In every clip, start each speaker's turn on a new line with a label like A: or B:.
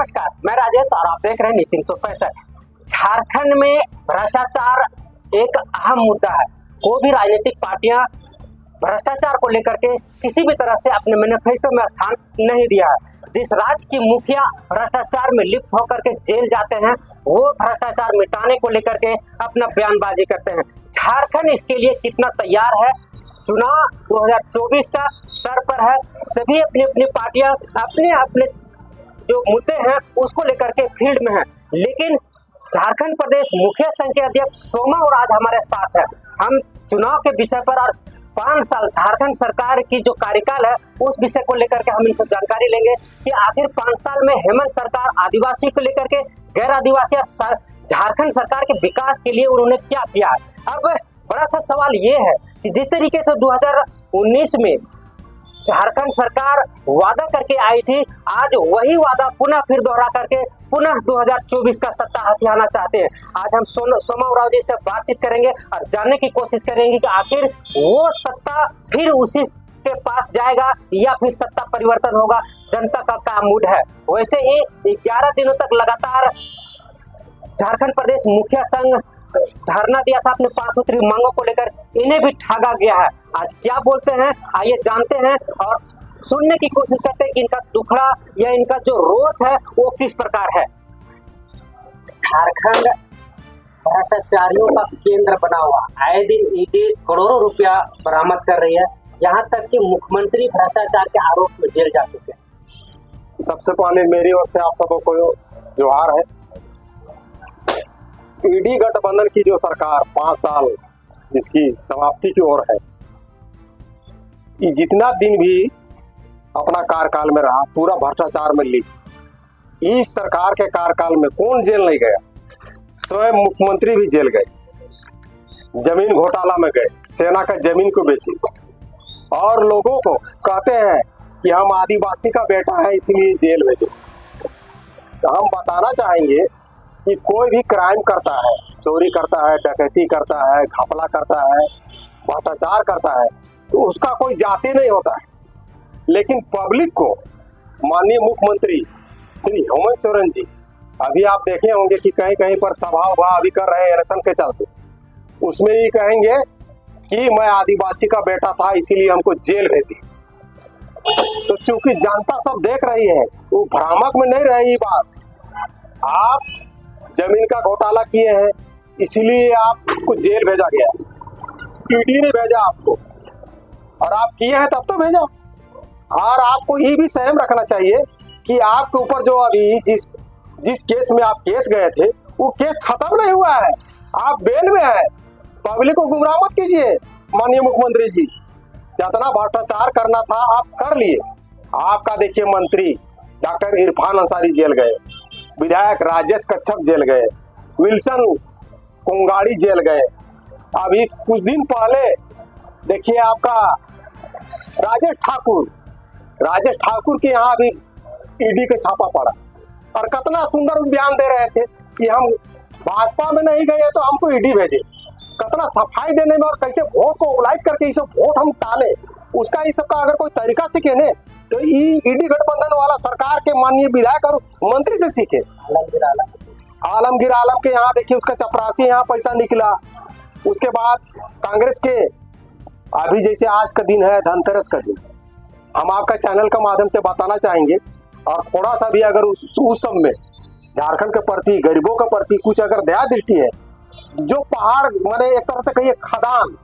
A: नमस्कार, मैं राजेश और आप देख रहे हैं न्यूज़ 365। झारखंड में भ्रष्टाचार एक अहम मुद्दा है। कोई भी राजनीतिक पार्टियां भ्रष्टाचार को लेकर के किसी भी तरह से अपने मैनिफेस्टो में स्थान नहीं दिया है। जिस राज्य की मुखिया भ्रष्टाचार में लिप्त होकर के जेल जाते हैं, वो भ्रष्टाचार मिटाने को लेकर के अपना बयानबाजी करते हैं। झारखंड इसके लिए कितना तैयार है? चुनाव 2024 का सर पर है। सभी अपनी अपनी पार्टियां अपने अपने जो मुद्दे हैं उसको लेकर के फील्ड में है। लेकिन झारखंड प्रदेश मुखिया संघ के अध्यक्ष सोमा और आज हमारे साथ है। हम चुनाव के विषय पर और 5 साल झारखंड सरकार की जो कार्यकाल है उस विषय को लेकर के हम इनसे जानकारी लेंगे कि आखिर 5 साल में हेमंत सरकार आदिवासी को लेकर के, गैर आदिवासी झारखंड सरकार के विकास के लिए उन्होंने क्या किया है। अब बड़ा सा सवाल ये है कि जिस तरीके से 2019 में झारखंड सरकार वादा करके आई थी, आज वही वादा पुनः फिर दोहरा करके पुनः 2024 का सत्ता हथियाना चाहते हैं। आज हम सोमा उरांव जी से बातचीत करेंगे और जानने की कोशिश करेंगे कि आखिर वो सत्ता फिर उसी के पास जाएगा या फिर सत्ता परिवर्तन होगा। जनता का क्या मूड है। वैसे ही 11 दिनों तक लगातार झारखंड प्रदेश मुखिया संघ धरना दिया था अपने 5 सूत्री मांगों को लेकर। इन्हें भी ठगा गया है। आज क्या बोलते हैं आइए जानते हैं और सुनने की कोशिश करते हैं कि इनका दुखड़ा या इनका जो रोष है वो किस प्रकार है। झारखंड भ्रष्टाचारियों का केंद्र बना हुआ, आए दिन ईडी करोड़ों रुपया बरामद कर रही है। यहाँ तक कि मुख्यमंत्री भ्रष्टाचार के आरोप में जेल जा चुके हैं।
B: सबसे पहले मेरी ओर से आप सबको जोहार है। ईडी गठबंधन की जो सरकार 5 साल जिसकी समाप्ति की ओर है, ये जितना दिन भी अपना कार्यकाल में रहा पूरा भ्रष्टाचार में लिप्त। इस सरकार के कार्यकाल में कौन जेल नहीं गया? स्वयं मुख्यमंत्री भी जेल गए, जमीन घोटाला में गए, सेना का जमीन को बेचे और लोगों को कहते हैं कि हम आदिवासी का बेटा है इसलिए जेल भेजे। तो हम बताना चाहेंगे कि कोई भी क्राइम करता है, चोरी करता है, डकैती करता है, घपला करता है, भ्रष्टाचार करता है, तो उसका कोई जाति नहीं होता है। लेकिन पब्लिक को माननीय मुख्यमंत्री श्री हेमंत सोरेन जी अभी आप देखे होंगे कि कहीं कहीं पर सभा उभा अभी कर रहे हैं इलेक्शन के चलते, उसमें ये कहेंगे कि मैं आदिवासी का बेटा था इसीलिए हमको जेल भेज दी। तो चूंकि जनता सब देख रही है, वो भ्रामक में नहीं रही बात। आप जमीन का घोटाला किए हैं इसीलिए आपको जेल भेजा गया, ईडी ने भेजा आपको, और आप किए हैं तब तो भेजा। और आपको ये भी सहम रखना चाहिए कि आपके ऊपर जो अभी जिस केस में आप केस गए थे वो केस खत्म नहीं हुआ है, आप बेल में है। पब्लिक को गुमराह मत कीजिए। माननीय मुख्यमंत्री जी, जितना भ्रष्टाचार करना था आप कर लिए। आपका देखिए मंत्री डॉक्टर इरफान अंसारी जेल गए, विधायक राजेश कच्छप जेल गए, विल्सन कोंगाड़ी जेल गए। अभी कुछ दिन पहले देखिए आपका राजेश ठाकुर के यहाँ भी ईडी का छापा पड़ा और कितना सुंदर बयान दे रहे थे कि हम भाजपा में नहीं गए तो हमको ईडी भेजे। कितना सफाई देने में और कैसे वोट को मोबिलाइज करके इसे वोट हम टाले, उसका ये सबका अगर कोई तरीका सीखे ने तो ईडी गठबंधन वाला सरकार के माननीय विधायक और मंत्री से सीखे। आलमगीर आलम के यहाँ देखिए उसका चपरासी यहाँ पैसा निकला। उसके बाद कांग्रेस के अभी जैसे आज का दिन है धनतेरस का दिन, हम आपका चैनल का माध्यम से बताना चाहेंगे और थोड़ा सा भी अगर उस सब में झारखंड के प्रति, गरीबों के प्रति कुछ अगर दया दृष्टि है, जो पहाड़ माने एक तरह से कहिए खदान,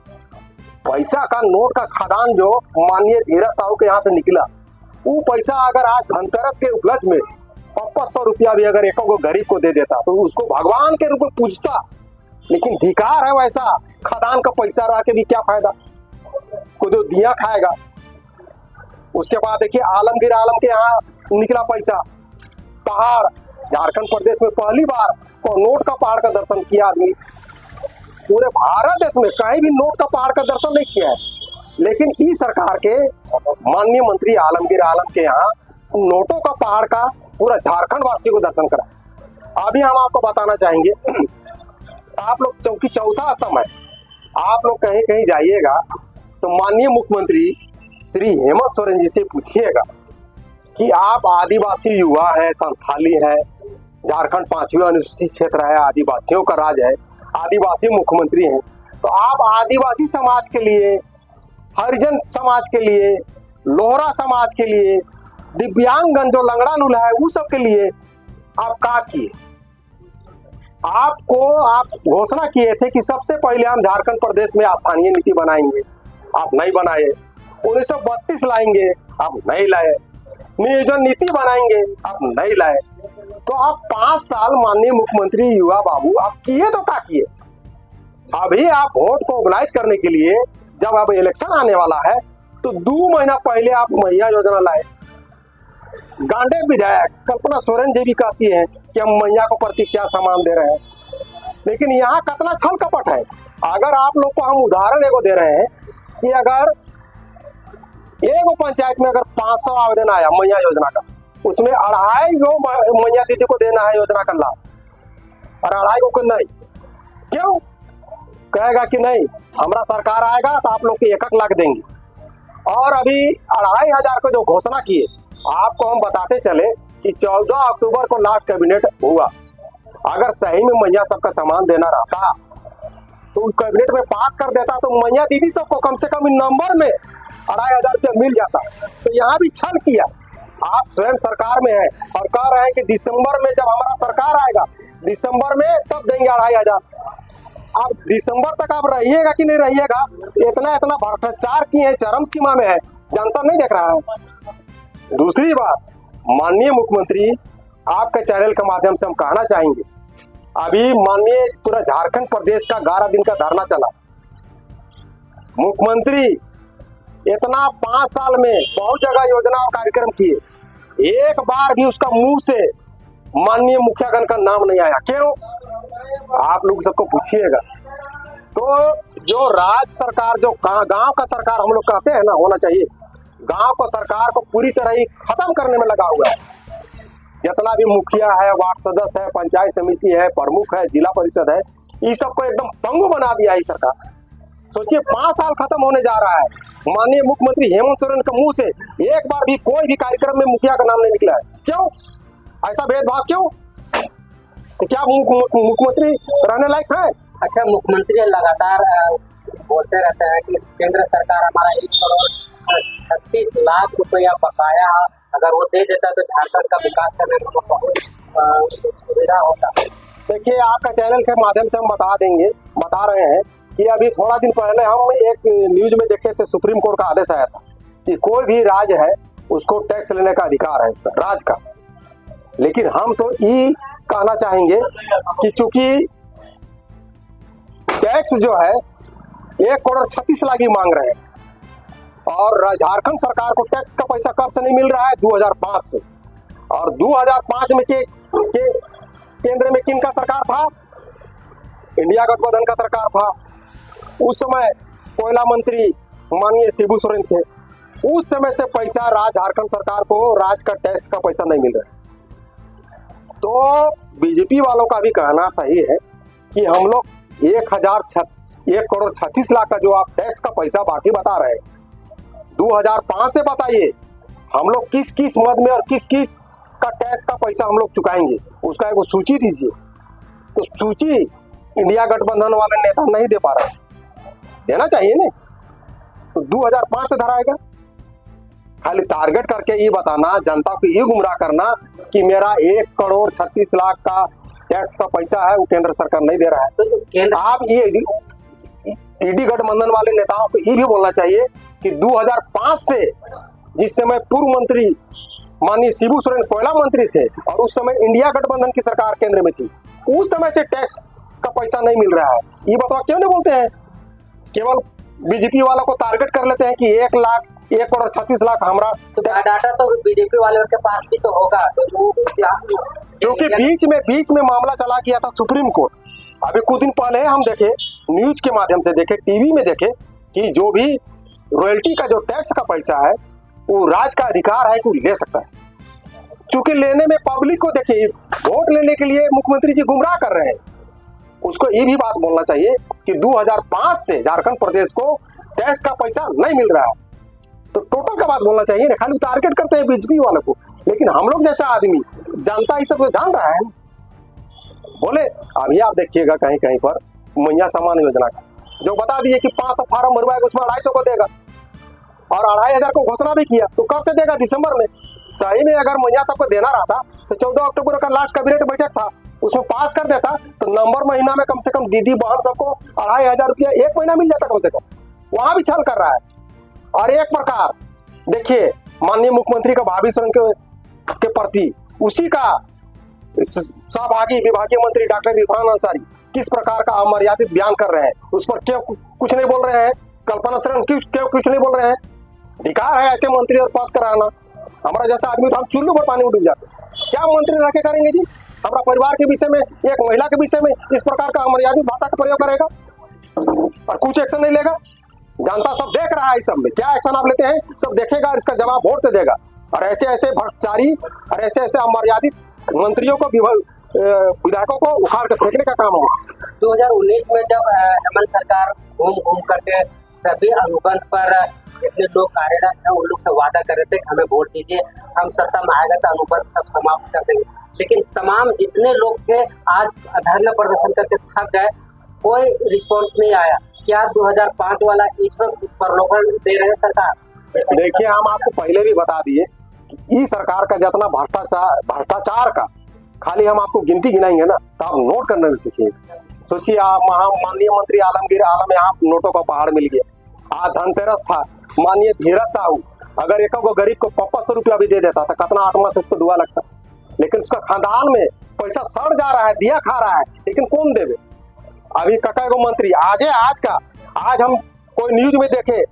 B: पैसा का नोट का खदान जो माननीय धीरज साहू के यहाँ से निकला, वो पैसा अगर आज धनतेरस के उपलक्ष्य में 500 रुपया भी अगर एक गरीब को दे देता तो उसको भगवान के रूप में पूजता। लेकिन धिकार है वैसा खदान का पैसा रह के भी क्या फायदा, कोई तो दिया खाएगा। उसके बाद देखिए आलमगीर आलम के यहाँ निकला पैसा, पहाड़। झारखंड प्रदेश में पहली बार को नोट का पहाड़ का दर्शन किया आदमी, पूरे भारत देश में कहीं भी नोट का पहाड़ का दर्शन नहीं किया है। लेकिन इस सरकार के माननीय मंत्री आलमगीर आलम के यहाँ नोटों का पहाड़ का पूरा झारखंड वासी को दर्शन करा। अभी हम आपको बताना चाहेंगे, आप लोग चौकी चौथा स्तंभ है, आप लोग कहीं कहीं जाइएगा तो माननीय मुख्यमंत्री श्री हेमंत सोरेन जी से पूछिएगा कि आप आदिवासी युवा हैं, संथाली है, झारखंड 5वीं अनुसूचित क्षेत्र है, आदिवासियों का राज है, आदिवासी मुख्यमंत्री हैं, तो आप आदिवासी समाज के लिए, हरिजन समाज के लिए, लोहरा समाज के लिए, दिव्यांगन जो लंगड़ा लूला है वो सब के लिए आप क्या किए? आप घोषणा किए थे कि सबसे पहले हम झारखंड प्रदेश में स्थानीय नीति बनाएंगे, आप नहीं बनाए। 1932 लाएंगे, आप नहीं लाए। नियोजन नीति बनाएंगे, आप नहीं लाए। तो आप 5 साल माननीय मुख्यमंत्री युवा बाबू आप किए तो क्या किए? अभी आप वोट को मोबिलाइज करने के लिए जब अब इलेक्शन आने वाला है तो 2 महीना पहले आप मैया योजना लाए। गांडे विधायक कल्पना सोरेन जी भी कहती है कि हम मैया को प्रति क्या सामान दे रहे हैं, लेकिन यहाँ कितना छल कपट है। अगर आप लोग को हम उदाहरण एगो दे रहे हैं कि अगर एगो पंचायत में अगर 500 आवेदन आया मैया योजना का, उसमें 2.5 मैया दीदी को देना है योजना का लाभ और 2.5 को नहीं, क्यों? कहेगा कि नहीं हमारा सरकार आएगा तो आप लोग को 1 लाख देंगे। और अभी 2,500 को जो घोषणा किए, आपको हम बताते चले कि 14 अक्टूबर को लास्ट कैबिनेट हुआ। अगर सही में मैया सबका सामान देना रहता तो कैबिनेट में पास कर देता तो मैया दीदी सबको कम से कम नंबर में 2,500 रुपया मिल जाता। तो यहाँ भी छल किया। आप स्वयं सरकार में है और कह रहे हैं कि दिसंबर में जब हमारा सरकार आएगा, दिसंबर में तब देंगे 2,500। अब दिसंबर तक आप रहिएगा कि नहीं रहिएगा? इतना भ्रष्टाचार किए हैं, चरम सीमा में है, जनता नहीं देख रहा है। दूसरी बात, माननीय मुख्यमंत्री आपके चैनल के माध्यम से हम कहना चाहेंगे, अभी माननीय पूरा झारखंड प्रदेश का 11 दिन का धरना चला। मुख्यमंत्री इतना 5 साल में बहुत जगह योजना और कार्यक्रम किए, एक बार भी उसका मुंह से माननीय मुखियागण का नाम नहीं आया। क्यों? आप लोग सबको पूछिएगा। तो जो राज्य सरकार, जो गांव का सरकार हम लोग कहते हैं ना, होना चाहिए। गांव को सरकार को पूरी तरह ही खत्म करने में लगा हुआ है। जितना भी मुखिया है, वार्ड सदस्य है, पंचायत समिति है, प्रमुख है, जिला परिषद है, ये सबको एकदम पंगु बना दिया है सरकार। सोचिए 5 साल खत्म होने जा रहा है, माननीय मुख्यमंत्री हेमंत सोरेन के मुंह से एक बार भी कोई भी कार्यक्रम में मुखिया का नाम नहीं निकला है। क्यों? ऐसा भेदभाव क्यों? तो क्या मुख्यमंत्री रहने लायक है?
A: अच्छा, मुख्यमंत्री लगातार बोलते रहते हैं कि केंद्र सरकार हमारा 1,36 लाख रुपया बकाया, अगर वो दे देता तो झारखंड का विकास करने में बहुत सुविधा होता।
B: देखिए, आपका चैनल के माध्यम से हम बता रहे हैं कि अभी थोड़ा दिन पहले हम एक न्यूज में देखे थे, सुप्रीम कोर्ट का आदेश आया था कि कोई भी राज्य है उसको टैक्स लेने का अधिकार है उसका, राज्य का। लेकिन हम तो ये कहना चाहेंगे कि चूंकि टैक्स जो है 1,36 लाख ही मांग रहे हैं और झारखंड सरकार को टैक्स का पैसा कब से नहीं मिल रहा है? 2005 से। और 2005 में केंद्र में किन का सरकार था? इंडिया गठबंधन का सरकार था। उस समय कोयला मंत्री माननीय शिबू सोरेन थे। उस समय से पैसा झारखंड सरकार को राज्य का टैक्स का पैसा नहीं मिल रहा है। तो बीजेपी वालों का भी कहना सही है कि हम लोग 1,36 लाख का जो आप टैक्स का पैसा बाकी बता रहे हैं, 2005 से बताइए हम लोग किस किस मद में और किस किस का टैक्स का पैसा हम लोग चुकाएंगे, उसका एक सूची दीजिए। तो सूची इंडिया गठबंधन वाले नेता नहीं दे पा रहे, देना चाहिए ना। तो 2005 से धराएगा। खाली टारगेट करके ये बताना, जनता को ये गुमराह करना कि मेरा 1,36 लाख का टैक्स का पैसा है वो केंद्र सरकार नहीं दे रहा है। आप ये ईडी गठबंधन वाले नेताओं को ये भी बोलना चाहिए कि 2005 से, जिस समय पूर्व मंत्री माननीय शिबू सोरेन कोयला मंत्री थे और उस समय इंडिया गठबंधन की सरकार केंद्र में थी, उस समय से टैक्स का पैसा नहीं मिल रहा है। ये बताओ क्यों नहीं बोलते हैं? केवल बीजेपी वालों को टारगेट कर लेते हैं कि 1,36 लाख हमारा।
A: तो डाटा तो बीजेपी वालों के पास भी तो होगा। तो
B: क्योंकि बीच में मामला चला गया था सुप्रीम कोर्ट। अभी कुछ दिन पहले हम देखे, न्यूज के माध्यम से देखे, टीवी में देखे कि जो भी रॉयल्टी का जो टैक्स का पैसा है वो राज्य का अधिकार है कि ले सकता है। चूंकि लेने में पब्लिक को देखिए, वोट लेने के लिए मुख्यमंत्री जी गुमराह कर रहे हैं। उसको ये भी बात बोलना चाहिए कि 2005 से झारखंड प्रदेश को टैक्स का पैसा नहीं मिल रहा है। तो टोटल का बात बोलना चाहिए ना, खाली टारगेट करते हैं बीजेपी वालों को। लेकिन हम लोग जैसा आदमी जनता ये सब तो जान रहा है बोले। अभी आप देखिएगा कहीं कहीं पर मैया सम्मान योजना का जो बता दिए कि 500 फार्म भरवाएगा उसमें 250 को देगा और 2500 को घोषणा भी किया। तो कब से देगा? दिसंबर में। सही में अगर मैया सबको देना रहता तो 14 अक्टूबर का लास्ट कैबिनेट बैठक था, उसमें पास कर देता तो नवंबर महीना में कम से कम दीदी बहन सबको 2500 रुपया एक महीना मिल जाता कम से कम। वहां भी छल कर रहा है। और एक प्रकार देखिए माननीय मुख्यमंत्री का भावी शरण के प्रति उसी का सहभागी विभागीय मंत्री डॉक्टर इरफान अंसारी किस प्रकार का अमर्यादित बयान कर रहे हैं, उस पर क्यों कुछ नहीं बोल रहे हैं? कल्पना शरण क्यों कुछ नहीं बोल रहे हैं? अधिकार है ऐसे मंत्री और पद कराना। हमारा जैसा आदमी तो हम चुल्लू पर पानी में डूब जाते। क्या मंत्री रह के करेंगे जी? हमारा परिवार के विषय में, एक महिला के विषय में इस प्रकार का अमर्यादित भाषा का प्रयोग करेगा और कुछ एक्शन नहीं लेगा? जनता सब देख रहा है। इस सब में क्या एक्शन आप लेते हैं सब देखेगा और इसका जवाब वोट से देगा। और ऐसे ऐसे भ्रष्टाचारी और ऐसे ऐसे अमर्यादित मंत्रियों को विधायकों को उखाड़ कर फेंकने का काम होगा।
A: 2019 में जब हेमंत सरकार घूम घूम करके सभी अनुबंध पर जितने लोग कार्यरत हैं उन लोग से वादा कर रहे थे कि हमें वोट दीजिए, हम सत्ता में आएगा तो अनुबंध सब समाप्त कर देंगे। लेकिन तमाम जितने लोग थे आज धरना प्रदर्शन करके थक गए, कोई रिस्पॉन्स नहीं आया। क्या 2005 वाला इस वक्त प्रलोभन दे रहे हैं सरकार?
B: देखिए हम आपको पहले भी बता दिए कि इस सरकार का जितना भ्रष्टाचार का खाली हम आपको गिनती गिनाएंगे ना तो आप नोट करने नहीं सीखिएगा। सोचिए आप माननीय मंत्री आलमगीर आलम यहाँ नोटों का पहाड़ मिल गया। आज धनतेरस था, माननीय धीरज साहू अगर एक गरीब को 500 रुपया भी दे देता तो कितना आत्मा से उसको दुआ लगता। लेकिन उसका खानदान में पैसा सड़ जा रहा है, दिया खा रहा है, लेकिन कौन देवे? अभी कका को मंत्री आज हम कोई न्यूज में देखे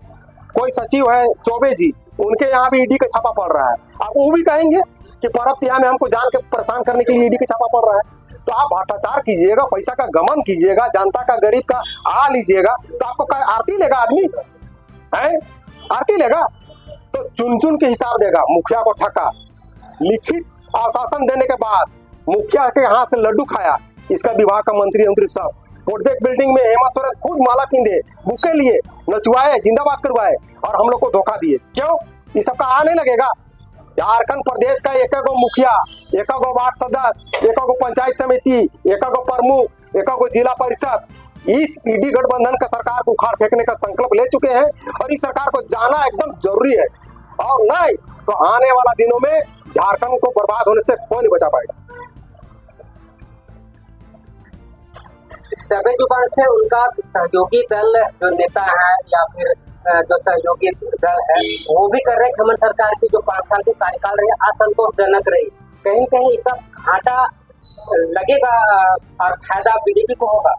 B: कोई सचिव है चौबे जी, उनके यहाँ भी ईडी का छापा पड़ रहा है। आप वो भी कहेंगे कि पर्व त्योहार में हमको जान के परेशान करने के लिए ईडी का छापा पड़ रहा है। तो आप भ्रष्टाचार कीजिएगा, पैसा का गमन कीजिएगा, जनता का गरीब का आ लीजिएगा तो आपको आरती लेगा आदमी है? आरती लेगा तो चुन चुन के हिसाब देगा। मुखिया को ठका, लिखित आश्वासन देने के बाद मुखिया के हाथ से लड्डू खाया इसका विभाग का मंत्री सब। प्रोजेक्ट बिल्डिंग में हेमंत सोरेन खुद माला पिंधे, बुके लिए, नचवाए, जिंदाबाद करवाए और हम लोग को धोखा दिए। क्यों? ये सबका आ नहीं लगेगा? झारखंड प्रदेश का एक मुखिया, एक वार्ड सदस्य, एक पंचायत समिति, एक प्रमुख, एक जिला परिषद इस ईडी गठबंधन का सरकार को उखाड़ फेंकने का संकल्प ले चुके हैं और इस सरकार को जाना एकदम जरूरी है। और नहीं तो आने वाला दिनों में झारखंड को बर्बाद होने से कोई नहीं बचा पाएगा।
A: दबे जुबान से उनका सहयोगी दल जो नेता है या फिर जो सहयोगी दल है वो भी कर रहे हैं हेमंत सरकार की जो 5 साल की कार्यकाल रही असंतोषजनक रही। कहीं कहीं इसका घाटा लगेगा और फायदा बीजेपी को होगा।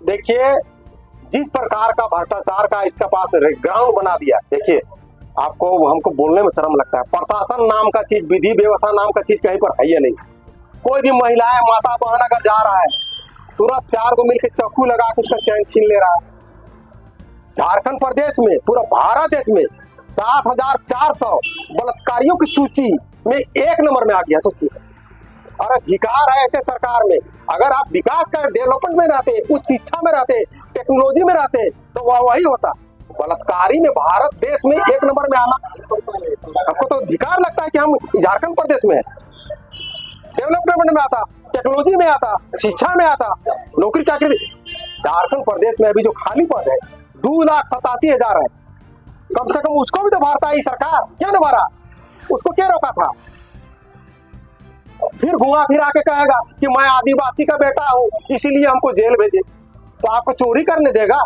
B: देखिए जिस प्रकार का भ्रष्टाचार का इसका पास ग्राउंड बना दिया, देखिए आपको हमको बोलने में शर्म लगता है। प्रशासन नाम का चीज, विधि व्यवस्था नाम का चीज कहीं पर है ही नहीं। कोई भी महिलाएं माता बहन अगर जा रहा है तुरंत 4 को मिलकर चाकू लगा के उसका चैन छीन ले रहा है। झारखंड प्रदेश में, पूरा भारत देश में 7400 बलात्कारियों की सूची में 1 नंबर में आ गया। सोचिए, और अधिकार है ऐसे सरकार में। अगर आप विकास का डेवलपमेंट में रहते, उस शिक्षा में रहते, टेक्नोलॉजी में रहते तो वह वही होता। बलात्कारी में भारत देश में 1 नंबर में आना, आपको तो अधिकार लगता है कि हम झारखंड प्रदेश में है। डेवलपमेंट में आता, टेक्नोलॉजी में आता, शिक्षा में आता, नौकरी चाकरी। झारखंड प्रदेश में अभी जो खाली पद है 2,87,000 है। कम से कम उसको भी तो भरता है सरकार, क्यों नहीं भरा? उसको क्या रोका था? फिर घुमा फिरा के कहेगा कि मैं आदिवासी का बेटा हूं इसीलिए हमको जेल भेजे। तो आपको चोरी करने देगा,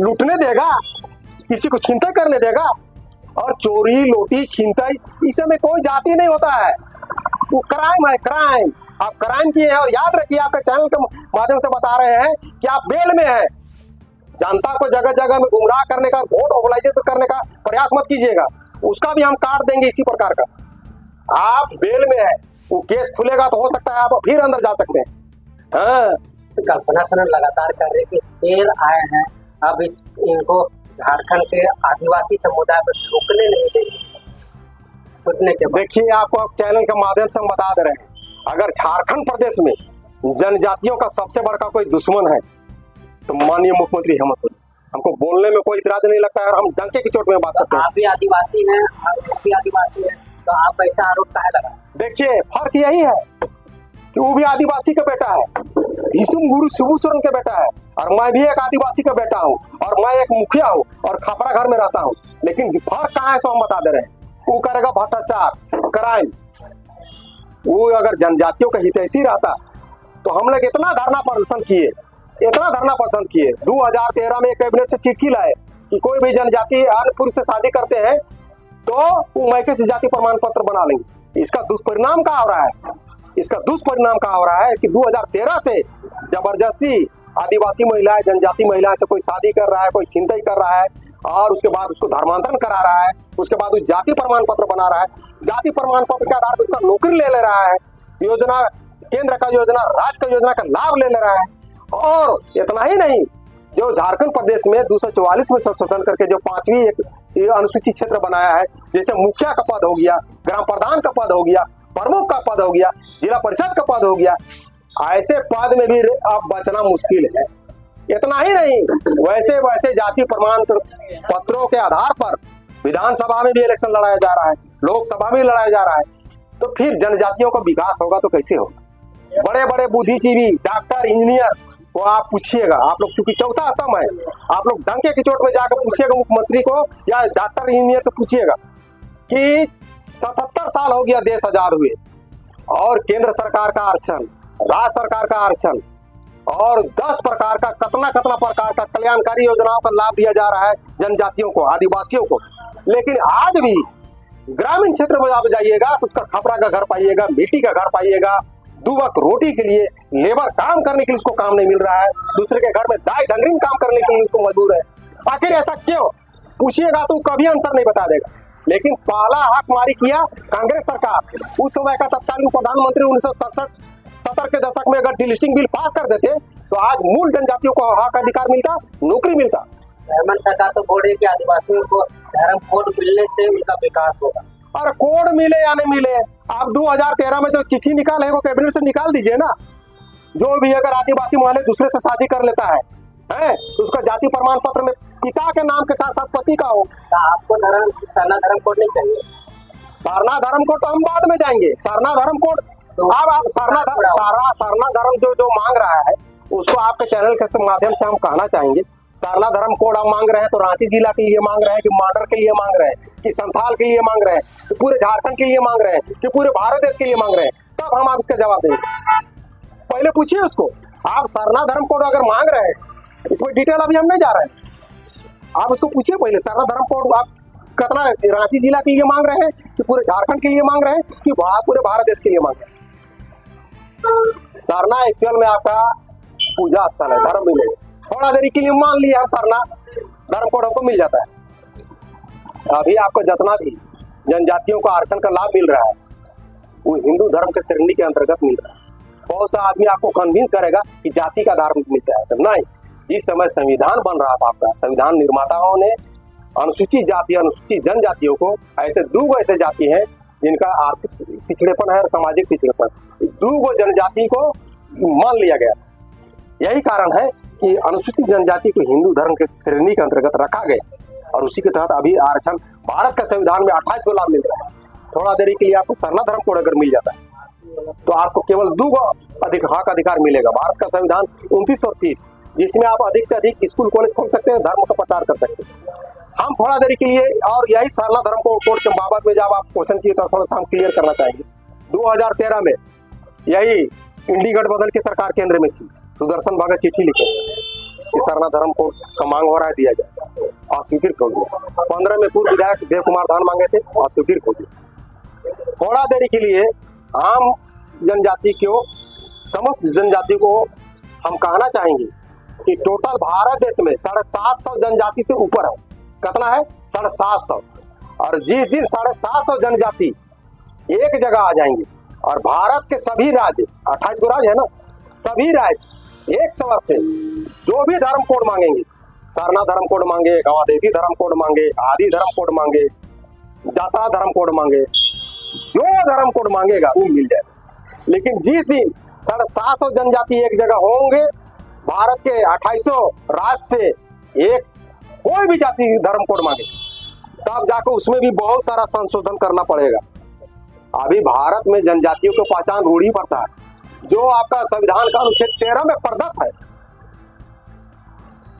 B: लूटने देगा, किसी को छीनताई करने देगा? और चोरी लोटी छीनताई इसमें कोई जाति नहीं होता है, वो क्राइम है, क्राइम। आप क्राइम किए हैं और याद रखिए आपके चैनल के माध्यम से बता रहे हैं कि आप बेल में हैं। जनता को जगह जगह में गुमराह करने का, वोट मोबिलाइजेशन करने का प्रयास मत कीजिएगा, उसका भी हम काट देंगे इसी प्रकार का। आप बेल में है, वो केस खुलेगा तो हो सकता है आप फिर अंदर जा सकते हैं। हाँ,
A: कल्पना शरण लगातार कर रहे कि शेर आए हैं, अब इनको झारखंड के आदिवासी समुदाय पर झुकने नहीं देंगे।
B: देखिए आपको अब चैनल के माध्यम से हम बता दे रहे हैं, अगर झारखंड प्रदेश में जनजातियों का सबसे बड़ा कोई दुश्मन है तो माननीय मुख्यमंत्री हेमंत सोरेन। हमको बोलने में कोई इतराज नहीं लगता है और हम डंके की चोट में बात करते हैं।
A: आप भी आदिवासी हैं, आप भी आदिवासी हैं, तो आप ऐसा आरोप काहे लगा?
B: देखिए फर्क यही है कि वो भी आदिवासी का बेटा है, भीष्म गुरु शिबू सोरेन का बेटा है, और मैं भी एक आदिवासी का बेटा हूँ, और मैं एक मुखिया हूँ और खपरा घर में रहता हूँ। लेकिन फर्क कहाँ है सो हम बता दे रहे हैं। वो करेगा भ्रष्टाचार, क्राइम। वो अगर जनजातियों का हितैषी रहता तो हम लोग इतना धरना प्रदर्शन किए, 2013 में कैबिनेट से चिट्ठी लाए कि कोई भी जनजाति अन्य पुरुष से शादी करते हैं तो वो मैके से जाति प्रमाण पत्र बना लेंगे। इसका दुष्परिणाम क्या हो रहा है? इसका दुष्परिणाम क्या हो रहा है कि 2013 से जबरदस्ती आदिवासी महिलाएं, जनजाति महिलाएं से कोई शादी कर रहा है, कोई छिनतई कर रहा है, और उसके बाद उसको धर्मांतरण करा रहा है, उसके बाद वो जाति प्रमाण पत्र बना रहा है, जाति प्रमाण पत्र के आधार पर उसका नौकरी ले रहा है, योजना, केंद्र का योजना, राज्य का योजना का लाभ ले रहा है। और इतना ही नहीं, जो झारखंड प्रदेश में 244 में संशोधन करके जो 5वीं एक अनुसूचित क्षेत्र बनाया है, जैसे मुखिया का पद हो गया, ग्राम प्रधान का पद हो गया, प्रमुख का पद हो गया, जिला परिषद का पद हो गया, ऐसे पद में भी अब बचना मुश्किल है। इतना ही नहीं, वैसे वैसे जाति प्रमाण पत्रों के आधार पर विधानसभा में भी इलेक्शन लड़ाया जा रहा है, लोकसभा में लड़ाया जा रहा है, तो फिर जनजातियों का विकास होगा तो कैसे होगा? बड़े बड़े बुद्धिजीवी, डॉक्टर, इंजीनियर को आप पूछिएगा, आप लोग चूंकि चौथा स्तंभ है, आप लोग डंके की चोट में जाकर पूछिएगा मुख्यमंत्री को या डॉक्टर इंजीनियर से पूछिएगा कि 77 साल हो गया देश आजाद हुए, और केंद्र सरकार का आरक्षण, राज्य सरकार का आरक्षण और 10 प्रकार का कतना प्रकार का कल्याणकारी योजनाओं का लाभ दिया जा रहा है जनजातियों को, आदिवासियों को। लेकिन आज भी ग्रामीण क्षेत्र में आप जाइएगा तो उसका खपरा का घर पाइएगा, मिट्टी का घर पाइएगा, 2 वक्त रोटी के लिए लेबर काम करने के लिए उसको काम नहीं मिल रहा है, दूसरे के घर में दाई डंगरी काम करने के लिए उसको मजबूर है। आखिर ऐसा क्यों? पूछिएगा तो कभी आंसर नहीं बता देगा। लेकिन पहला हक मारी किया कांग्रेस सरकार, उस समय का तत्कालीन प्रधानमंत्री 1967 के दशक में अगर डिलिस्टिंग बिल पास कर देते तो आज मूल जनजातियों को हक अधिकार मिलता, नौकरी मिलता।
A: हेमंत सरकार तो बोल रही है कि आदिवासियों को धर्म कोड मिलने से उनका विकास होगा।
B: और कोड मिले या नहीं मिले, आप 2013 में जो चिट्ठी निकाले वो कैबिनेट से निकाल दीजिए ना। जो भी अगर आदिवासी महिला दूसरे से शादी कर लेता है तो उसका जाति प्रमाण पत्र में पिता के नाम के साथ साथ पति का हो।
A: तो आपको सरना धर्म कोड नहीं चाहिए?
B: सरना धर्म कोड तो हम बाद में जाएंगे। सरना धर्म कोड
A: तो
B: आप सरना धर्म जो मांग रहा है उसको आपके चैनल के माध्यम से हम कहना चाहेंगे, सरना धर्म कोड हम मांग रहे हैं तो रांची जिला के लिए मांग रहे हैं कि मांडर के लिए मांग रहे हैं कि संथाल के लिए मांग रहे हैं कि पूरे झारखंड के लिए मांग रहे हैं कि पूरे भारत देश के लिए मांग रहे हैं, तब हम आप इसका जवाब देंगे। पहले पूछिए उसको, आप सरना धर्म कोड अगर मांग रहे हैं, इसमें डिटेल अभी हम नहीं जा रहे हैं, आप उसको पूछिए पहले सरना धर्म कोड आप कितना रांची जिला के लिए मांग रहे हैं कि पूरे झारखंड के लिए मांग रहे हैं कि पूरे भारत देश के लिए मांग रहे हैं। सरना एक्चुअल में आपका पूजा स्थल है, धर्म मिले। थोड़ा देरी के लिए मान लिया हम सरना धर्म कोड हमको मिल जाता है। अभी आपको जितना भी जनजातियों को आरक्षण का लाभ मिल रहा है वो हिंदू धर्म के श्रेणी के अंतर्गत मिल रहा है। बहुत सा आदमी आपको कन्विंस करेगा कि जाति का आधार मिलता है, तो नहीं। जिस समय संविधान बन रहा था आपका, संविधान निर्माताओं ने अनुसूचित जाति, अनुसूचित जनजातियों को, ऐसे 2 ऐसे जाति हैं जिनका आर्थिक पिछड़ेपन है और सामाजिक पिछड़ेपन, 2 जनजाति को मान लिया गया। यही कारण है कि अनुसूचित जनजाति को हिंदू धर्म के श्रेणी के अंतर्गत रखा गया और उसी के तहत अभी आरक्षण भारत के संविधान में 28 को लाभ मिल रहा है। थोड़ा देरी के लिए आपको सरना धर्म कोड अगर मिल जाता है तो आपको केवल 2 हक अधिकार मिलेगा। भारत का संविधान 29 और 30, जिसमें आप अधिक से अधिक स्कूल कॉलेज खोल सकते हैं, धर्म का प्रचार कर सकते हैं। हम थोड़ा देरी के लिए, और यही सरना धर्म कोड के बाबत में जब आप क्वेश्चन किए तो थोड़ा सा हम क्लियर करना चाहेंगे। 2013 में यही इंडी गठबंधन की सरकार केंद्र में थी, सुदर्शन भगत चिट्ठी लिखे कि सरना धर्म कोड का मांग हो रहा है, दिया जाए, अस्वीकृत हो गया। 15 में पूर्व विधायक देव कुमार दान मांगे थे, अस्वीकृत हो गया। थोड़ा देरी के लिए आम जनजाति को, समस्त जनजाति को हम कहना चाहेंगे कि टोटल भारत देश में 750 जनजाति से ऊपर है। कितना है? 750। और जिस दिन 750 जनजाति एक जगह आ जाएंगे और भारत के सभी राज्य, 28 को राज्य है ना, सभी राज्य एक स्वर से जो भी धर्म कोड मांगेंगे, सरना धर्म कोड मांगे, गवादेवी धर्म कोड मांगे, आदि धर्म कोड मांगे, जाता धर्म कोड मांगे, जो धर्म कोड मांगेगा वो मिल जाएगा। लेकिन जिस दिन 750 जनजाति एक जगह होंगे, भारत के 2800 राज्य से एक कोई भी जाति धर्म कोड मांगे तब जाकर उसमें भी बहुत सारा संशोधन करना पड़ेगा। अभी भारत में जनजातियों की पहचान रूढ़ी पड़ता है जो आपका संविधान का अनुच्छेद 13 में प्रदत्त है।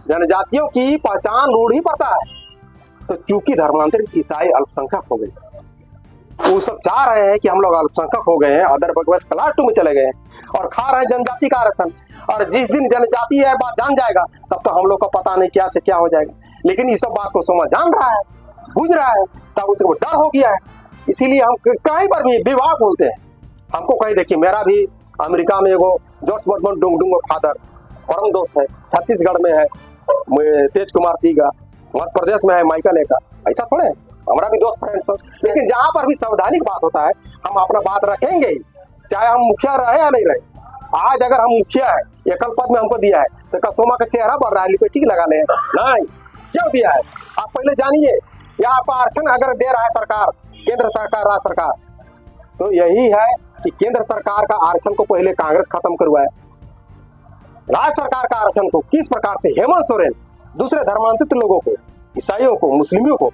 B: जनजातियों की पहचान रूढ़ी पड़ता है, तो चूंकि धर्मांतरित ईसाई अल्पसंख्यक हो गए, वो सब चाह रहे हैं कि हम लोग अल्पसंख्यक हो गए हैं, अदर भगवत क्लास 2 में चले गए हैं और खा रहे हैं जनजाति का आरक्षण। और जिस दिन जनजाति यह बात जान जाएगा तब तो हम लोग का पता नहीं क्या से क्या हो जाएगा। लेकिन इस सब बात को समझ जान रहा है, बुझ रहा है, तब उसको डर हो गया है। इसीलिए हम कहीं पर भी विवाह बोलते हैं। हमको कहीं देखिए, मेरा भी अमेरिका में एगो जॉर्ज बर्टमन डुंगडुंगो फादर परम दोस्त है, छत्तीसगढ़ में है तेज कुमार तीगा, मध्य प्रदेश में है माइकल एका। ऐसा थोड़े है, हमारा भी दोस्त फ्रेंड्स हो। लेकिन जहाँ पर भी संवैधानिक बात होता है हम अपना बात रखेंगे ही, चाहे हम मुखिया रहे या नहीं रहे। आज अगर हम मुखिया है, एकल पद में हमको दिया है, तो कसोमा का चेहरा बढ़ रहा है, लिपस्टिक लगा ले नहीं, क्यों दिया है आप पहले जानिए। या आपका आरक्षण अगर दे रहा है सरकार, केंद्र सरकार, राज्य सरकार, तो यही है कि केंद्र सरकार का आरक्षण को पहले कांग्रेस खत्म करवाए। राज्य सरकार का आरक्षण को किस प्रकार से हेमंत सोरेन दूसरे धर्मांतरित लोगों को, ईसाइयों को, मुस्लिमों को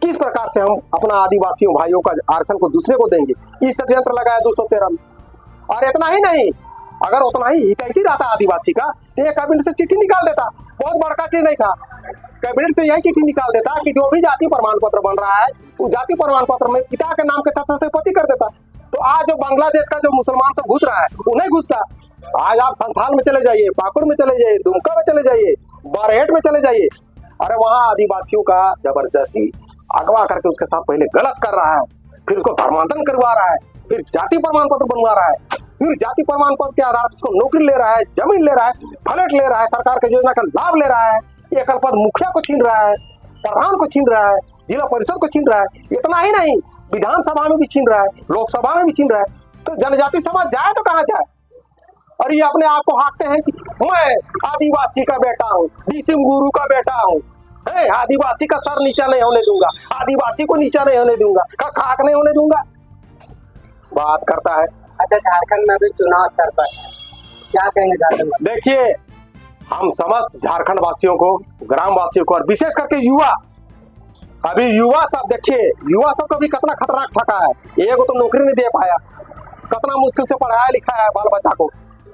B: किस प्रकार से हम अपना आदिवासियों भाइयों का आरक्षण को दूसरे को देंगे, ये षड्यंत्र लगाया 213 में। और इतना ही नहीं, अगर उतना ही कैसी रहता आदिवासी का, तो ये कैबिनेट से चिट्ठी निकाल देता। बहुत बड़का चीज नहीं था, कैबिनेट से यही चिट्ठी निकाल देता कि जो भी जाति प्रमाण पत्र बन रहा है वो जाति प्रमाण पत्र में पिता के नाम के साथ सत्यापत्ति कर देता। तो आज जो बांग्लादेश का जो मुसलमान सब घुस रहा है वो नहीं घुसता। आज आप संथाल में चले जाइए, पाकुड़ में चले जाइए, दुमका में चले जाइए, बरहेट में चले जाइए, अरे वहाँ आदिवासियों का जबरदस्ती अगवा करके उसके साथ पहले गलत कर रहा है, फिर उसको धर्मांतरण करवा रहा है, फिर जाति प्रमाण पत्र बनवा रहा है, फिर जाति प्रमाण पत्र के आधार पर उसको नौकरी ले रहा है, जमीन ले रहा है, फ्लैट ले रहा है, सरकार की योजना का लाभ ले रहा है, एकल पद मुखिया को छीन रहा है, प्रधान को छीन रहा है, जिला परिषद को छीन रहा है। इतना ही नहीं, विधानसभा में भी छीन रहा है, लोकसभा में भी छीन रहा है। तो जनजाति समाज जाए तो कहाँ जाए। और ये अपने आप को हाँकते हैं कि मैं आदिवासी का बेटा हूँ, डीसिम गुरु का बेटा हूँ, आदिवासी का सर नीचा नहीं होने दूंगा, आदिवासी को नीचा नहीं होने दूंगा, खाक नहीं होने दूंगा, बात करता है।
A: अच्छा, झारखंड में भी चुनाव सर पर है, क्या कहेंगे झारखंड?
B: देखिए, हम समस्त झारखंड वासियों को, ग्राम वासियों को, और विशेष करके युवा, अभी युवा सब देखिए, युवा सब को भी कितना खतरनाक ठका है। एगो तो नौकरी नहीं दे पाया, कितना मुश्किल से पढ़ाया लिखाया है बाल बच्चा को,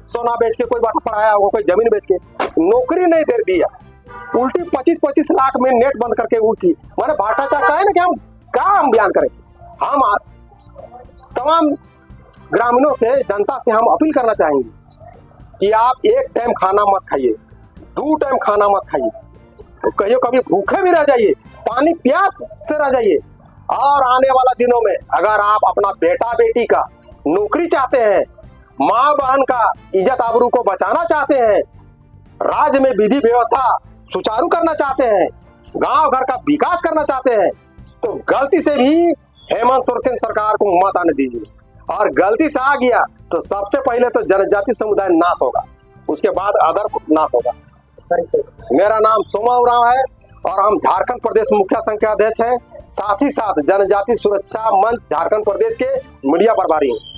B: सोना बेच के कोई बात पढ़ाया होगा, कोई जमीन बेच के, नौकरी नहीं दे दिया, उल्टी 25-25 लाख में नेट बंद करके उल्टी मैंने भ्रष्टाचार कहा है ना कि हम क्या हम बयान करें। हम तमाम ग्रामीणों से, जनता से हम अपील करना चाहेंगे कि आप एक टाइम खाना मत खाइए, 2 टाइम खाना मत खाइए, तो कहियो कभी भूखे भी रह जाइए, पानी प्यास से रह जाइए। और आने वाला दिनों में अगर आप अपना बेटा बेटी का नौकरी चाहते हैं, माँ बहन का इज्जत आबरू को बचाना चाहते हैं, राज्य में विधि व्यवस्था सुचारू करना चाहते हैं, गांव घर का विकास करना चाहते हैं, तो गलती से भी हेमंत सोरेन सरकार को मत आने दीजिए। और गलती से आ गया तो सबसे पहले तो जनजाति समुदाय नाश होगा, उसके बाद अदर नाश होगा। मेरा नाम सोमा उरांव है और हम झारखंड प्रदेश मुखिया संघ के अध्यक्ष हैं, साथ ही साथ जनजाति सुरक्षा मंच झारखंड प्रदेश के मीडिया प्रभारी हैं।